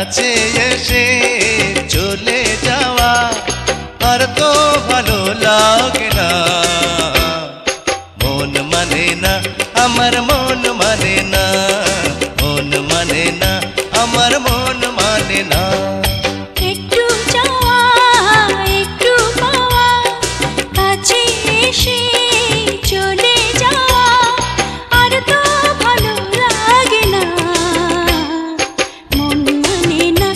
কাছে এসে চলে যাওয়া আর তো ভালো লাগে না। মন মানে না, আমার মন মানে না, মন মানে না, আমার মন মানে না। একটু যাওয়া একটু পাওয়া, কাছে এসে চলে যাওয়া আর তো ভালো লাগে না। মন মানে না,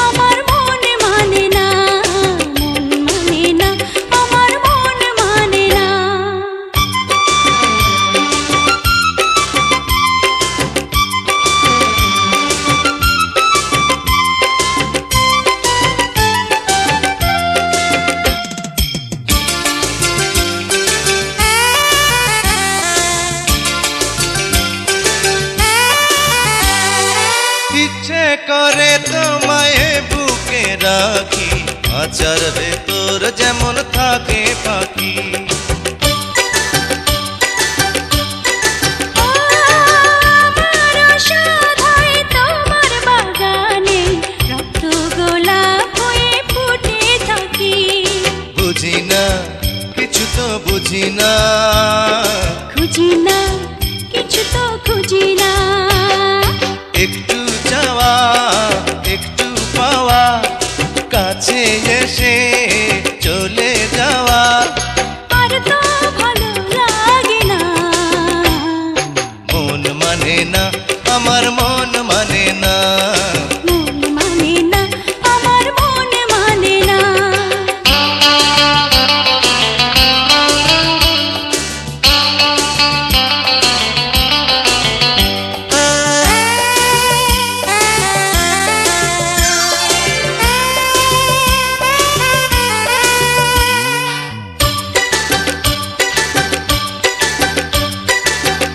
আমার মন মানে না, মন মানে না, আমার মন মানে না। ইচ্ছে করে তোমায় বুকে রাখি, আচার ভেতর যেমন থাকে পাখি। আমার আশার হয় তোমার বাগানে, রক্ত গোলাপ হয়ে ফুটে থাকি। বুঝি না, কিছু তো বুঝি না, খুঁজি না, কিছু তো খুঁজি না। একটু যাওয়া একটু পাওয়া, কাছে এসে চলে যাওয়া আর তো ভালো লাগে না। মন মানে না, আমার মন মানে না। মন মানে না, আমার মন মানে না।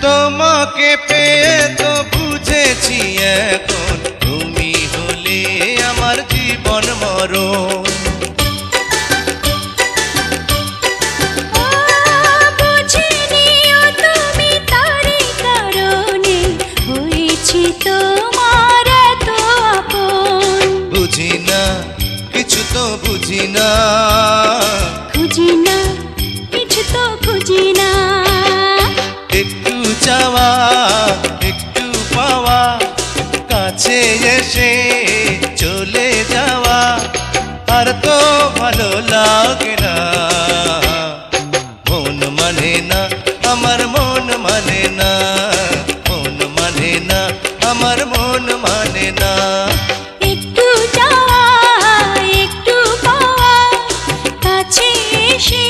তোমাকে পেয়ে তো বুঝেছি এখন, তুমি হলে আমার জীবন মরণ। বুঝিনিও তুমি তারই কারণে হয়েছি তোমার এত আপন। বুঝি না, কিছু তো বুঝি না, খুঁজি না, কিছু তো খুঁজি না। একটু যাওয়া একটু পাওয়া, কাছে এসে চলে যাওয়া আর তো ভালো লাগে না। মন মানে না, আমার মন মানে না, মন মানে না, আমার মন মানে না। একটু যাওয়া একটু পাওয়া, কাছে এসে